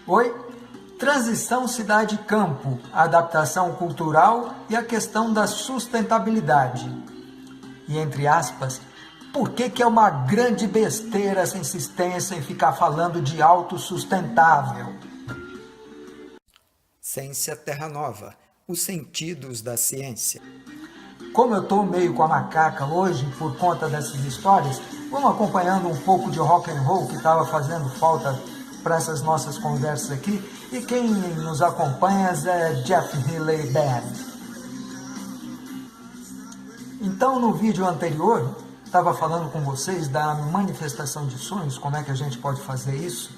Oi? Transição cidade-campo, adaptação cultural e a questão da sustentabilidade. E entre aspas, por que é uma grande besteira essa insistência em ficar falando de autossustentável? Ciência Terra Nova, os sentidos da ciência. Como eu estou meio com a macaca hoje por conta dessas histórias, vamos acompanhando um pouco de rock and roll que estava fazendo falta para essas nossas conversas aqui. E quem nos acompanha é Jeff Healey Band. Então, no vídeo anterior, estava falando com vocês da manifestação de sonhos, como é que a gente pode fazer isso.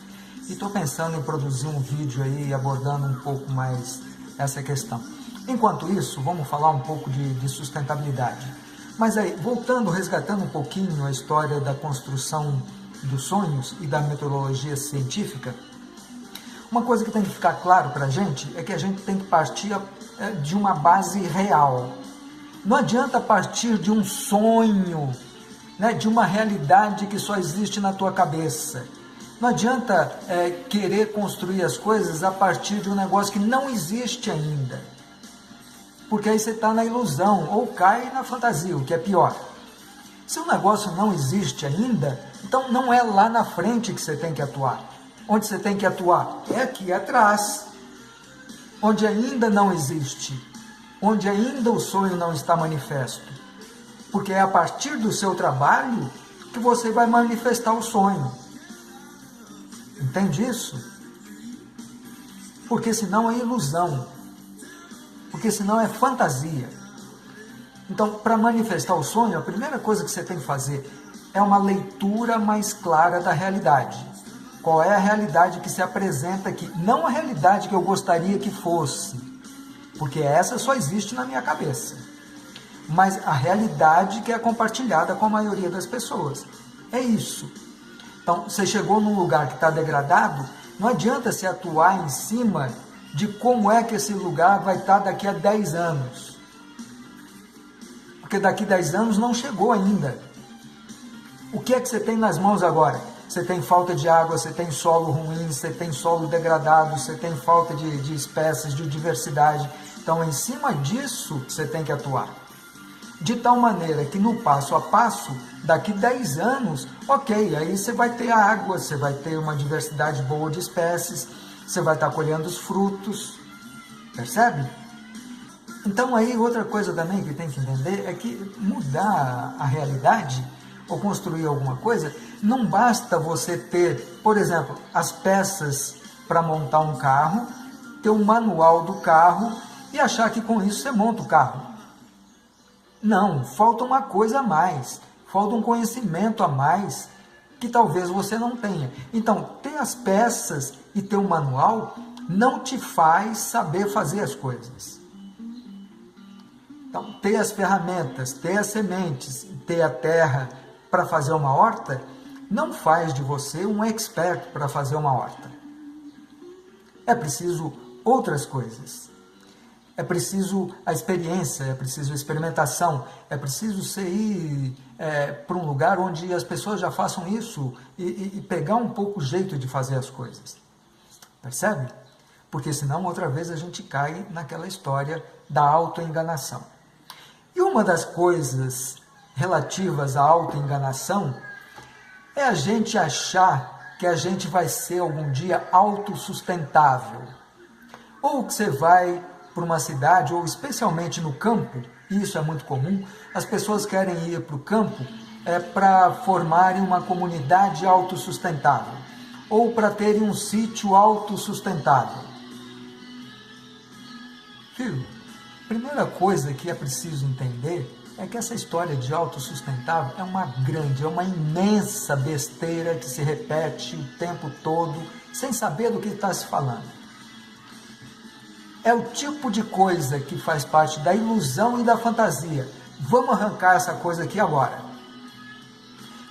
E estou pensando em produzir um vídeo aí abordando um pouco mais essa questão. Enquanto isso, vamos falar um pouco de sustentabilidade. Mas aí, voltando, resgatando um pouquinho a história da construção dos sonhos e da metodologia científica, uma coisa que tem que ficar claro para a gente é que a gente tem que partir de uma base real. Não adianta partir de um sonho, né, de uma realidade que só existe na tua cabeça. Não adianta querer construir as coisas a partir de um negócio que não existe ainda. Porque aí você está na ilusão ou cai na fantasia, o que é pior. Se o negócio não existe ainda, então não é lá na frente que você tem que atuar. Onde você tem que atuar? É aqui atrás, onde ainda não existe, onde ainda o sonho não está manifesto. Porque é a partir do seu trabalho que você vai manifestar o sonho. Entende isso? Porque senão é ilusão. Porque senão é fantasia. Então, para manifestar o sonho, a primeira coisa que você tem que fazer é uma leitura mais clara da realidade. Qual é a realidade que se apresenta aqui? Não a realidade que eu gostaria que fosse, porque essa só existe na minha cabeça. Mas a realidade que é compartilhada com a maioria das pessoas. É isso. Então, você chegou num lugar que está degradado, não adianta se atuar em cima de como é que esse lugar vai estar daqui a 10 anos. Porque daqui a 10 anos não chegou ainda. O que é que você tem nas mãos agora? Você tem falta de água, você tem solo ruim, você tem solo degradado, você tem falta de espécies, de diversidade. Então, em cima disso, você tem que atuar. De tal maneira que no passo a passo, daqui 10 anos, ok, aí você vai ter água, você vai ter uma diversidade boa de espécies, você vai estar colhendo os frutos, percebe? Então aí outra coisa também que tem que entender é que mudar a realidade ou construir alguma coisa, não basta você ter, por exemplo, as peças para montar um carro, ter um manual do carro e achar que com isso você monta o carro. Não, falta uma coisa a mais, falta um conhecimento a mais que talvez você não tenha. Então, ter as peças e ter um manual não te faz saber fazer as coisas. Então, ter as ferramentas, ter as sementes, ter a terra para fazer uma horta, não faz de você um expert para fazer uma horta. É preciso outras coisas. É preciso a experiência, é preciso a experimentação, é preciso você ir para um lugar onde as pessoas já façam isso e pegar um pouco o jeito de fazer as coisas. Percebe? Porque senão outra vez a gente cai naquela história da autoenganação. E uma das coisas relativas à autoenganação é a gente achar que a gente vai ser algum dia autossustentável. Ou que você vai para uma cidade, ou especialmente no campo, e isso é muito comum, as pessoas querem ir para o campo para formarem uma comunidade autossustentável, ou para terem um sítio autossustentável. Filho, primeira coisa que é preciso entender é que essa história de autossustentável é uma grande, é uma imensa besteira que se repete o tempo todo, sem saber do que está se falando. É o tipo de coisa que faz parte da ilusão e da fantasia. Vamos arrancar essa coisa aqui agora.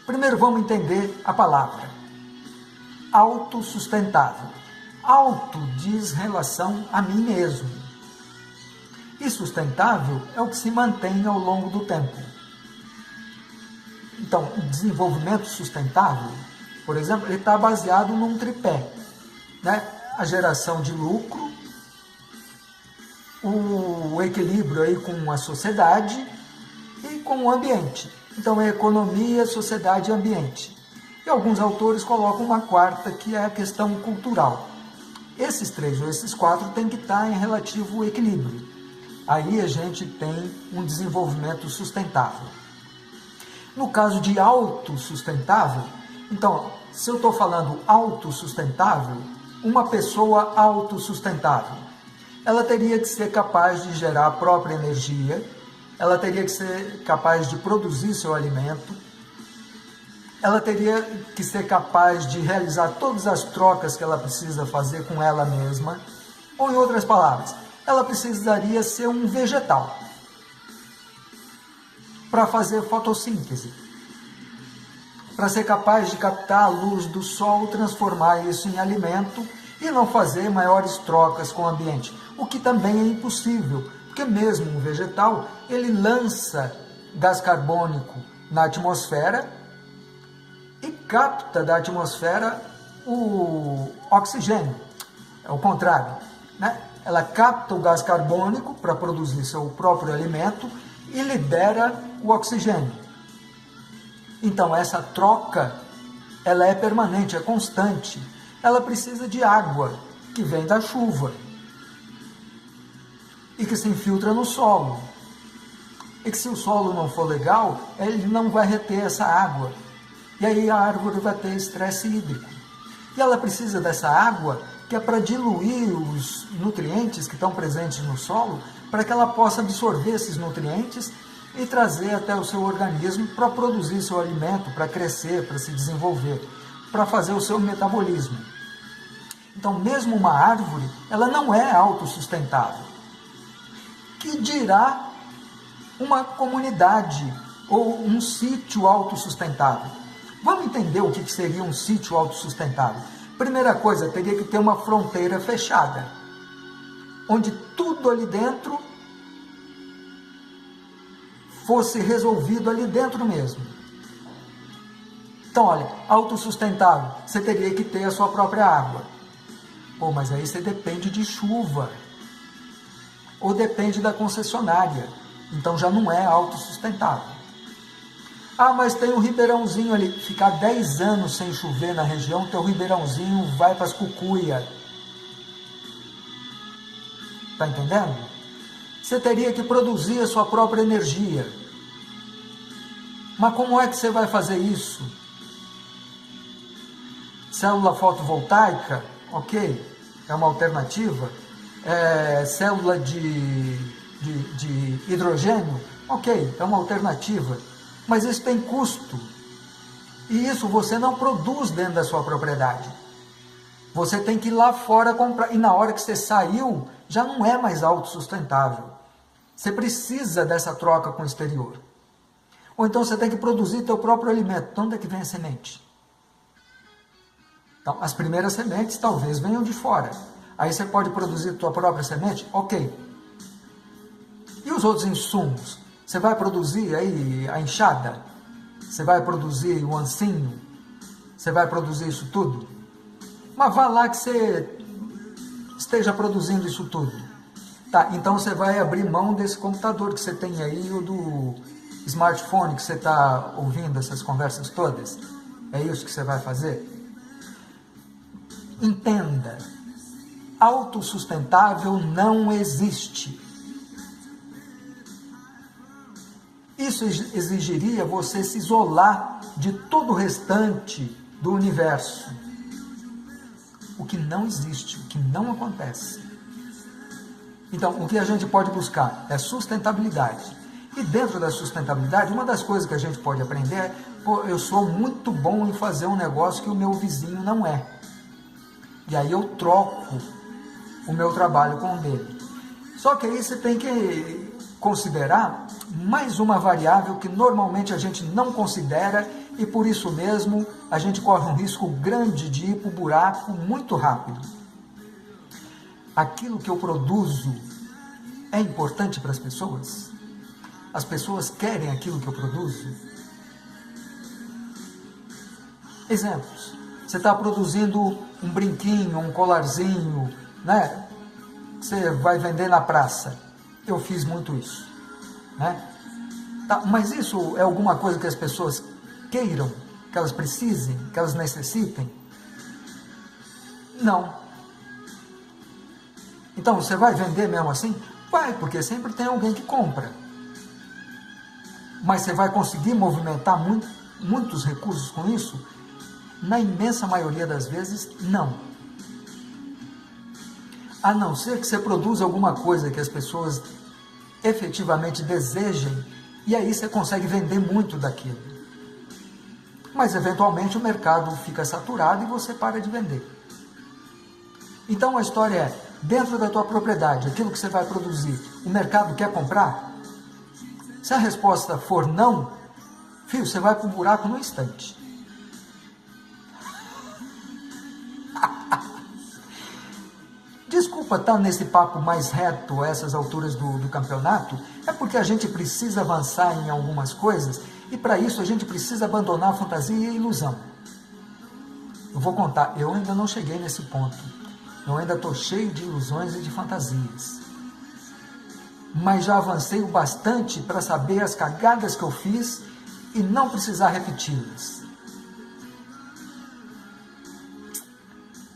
Primeiro vamos entender a palavra. Autossustentável. Auto diz relação a mim mesmo. E sustentável é o que se mantém ao longo do tempo. Então, o desenvolvimento sustentável, por exemplo, ele está baseado num tripé, né? a geração de lucro, o equilíbrio aí com a sociedade e com o ambiente. Então é economia, sociedade e ambiente. E alguns autores colocam uma quarta, que é a questão cultural. Esses três ou esses quatro têm que estar em relativo equilíbrio. Aí a gente tem um desenvolvimento sustentável. No caso de autossustentável, então, se eu estou falando autossustentável, uma pessoa autossustentável, ela teria que ser capaz de gerar a própria energia, ela teria que ser capaz de produzir seu alimento, ela teria que ser capaz de realizar todas as trocas que ela precisa fazer com ela mesma, ou em outras palavras, ela precisaria ser um vegetal para fazer fotossíntese, para ser capaz de captar a luz do sol, transformar isso em alimento e não fazer maiores trocas com o ambiente, o que também é impossível, porque mesmo um vegetal, ele lança gás carbônico na atmosfera e capta da atmosfera o oxigênio, é o contrário, né? Ela capta o gás carbônico para produzir seu próprio alimento e libera o oxigênio. Então essa troca, ela é permanente, é constante. Ela precisa de água, que vem da chuva e que se infiltra no solo. E que se o solo não for legal, ele não vai reter essa água. E aí a árvore vai ter estresse hídrico. E ela precisa dessa água, que é para diluir os nutrientes que estão presentes no solo, para que ela possa absorver esses nutrientes e trazer até o seu organismo para produzir seu alimento, para crescer, para se desenvolver, para fazer o seu metabolismo. Então, mesmo uma árvore, ela não é autossustentável. Que dirá uma comunidade ou um sítio autossustentável? Vamos entender o que seria um sítio autossustentável. Primeira coisa, teria que ter uma fronteira fechada, onde tudo ali dentro fosse resolvido ali dentro mesmo. Então, olha, autossustentável, você teria que ter a sua própria água. Pô, mas aí você depende de chuva, ou depende da concessionária, então já não é autossustentável. Ah, mas tem um ribeirãozinho ali, ficar 10 anos sem chover na região, teu ribeirãozinho vai para as cucuias. Tá entendendo? Você teria que produzir a sua própria energia. Mas como é que você vai fazer isso? Célula fotovoltaica, ok, é uma alternativa. Célula de hidrogênio, ok, é uma alternativa. Mas isso tem custo. E isso você não produz dentro da sua propriedade. Você tem que ir lá fora comprar. E na hora que você saiu, já não é mais autossustentável. Você precisa dessa troca com o exterior. Ou então você tem que produzir seu próprio alimento. De onde é que vem a semente? Então, as primeiras sementes talvez venham de fora. Aí você pode produzir sua própria semente? Ok. E os outros insumos? Você vai produzir aí a enxada? Você vai produzir o ancinho? Você vai produzir isso tudo? Mas vá lá que você esteja produzindo isso tudo. Tá, então você vai abrir mão desse computador que você tem aí, ou do smartphone que você está ouvindo essas conversas todas. É isso que você vai fazer? Entenda, autossustentável não existe. Isso exigiria você se isolar de todo o restante do universo. O que não existe, o que não acontece. Então, o que a gente pode buscar é sustentabilidade. E dentro da sustentabilidade, uma das coisas que a gente pode aprender é, pô, eu sou muito bom em fazer um negócio que o meu vizinho não é. E aí eu troco o meu trabalho com o dele. Só que aí você tem que considerar mais uma variável que normalmente a gente não considera e por isso mesmo a gente corre um risco grande de ir para o buraco muito rápido. Aquilo que eu produzo é importante para as pessoas? As pessoas querem aquilo que eu produzo? Exemplos. Você está produzindo um brinquinho, um colarzinho, né? Você vai vender na praça. Eu fiz muito isso, né? Tá, mas isso é alguma coisa que as pessoas queiram, que elas precisem, que elas necessitem? Não. Então, você vai vender mesmo assim? Vai, porque sempre tem alguém que compra. Mas você vai conseguir movimentar muitos recursos com isso? Na imensa maioria das vezes, não. A não ser que você produza alguma coisa que as pessoas efetivamente desejem, e aí você consegue vender muito daquilo. Mas, eventualmente, o mercado fica saturado e você para de vender. Então, a história é, dentro da tua propriedade, aquilo que você vai produzir, o mercado quer comprar? Se a resposta for não, filho, você vai para o buraco no instante. Desculpa estar nesse papo mais reto a essas alturas do campeonato, é porque a gente precisa avançar em algumas coisas e para isso a gente precisa abandonar a fantasia e a ilusão. Eu vou contar, eu ainda não cheguei nesse ponto. Eu ainda estou cheio de ilusões e de fantasias. Mas já avancei o bastante para saber as cagadas que eu fiz e não precisar repeti-las.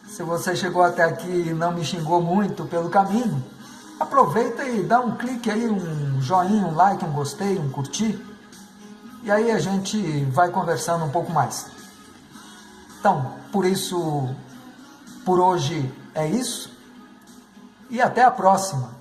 Se você chegou até aqui e não me xingou muito pelo caminho, aproveita e dá um clique aí, um joinha, um like, um gostei, um curtir. E aí a gente vai conversando um pouco mais. Então, por hoje é isso. E até a próxima.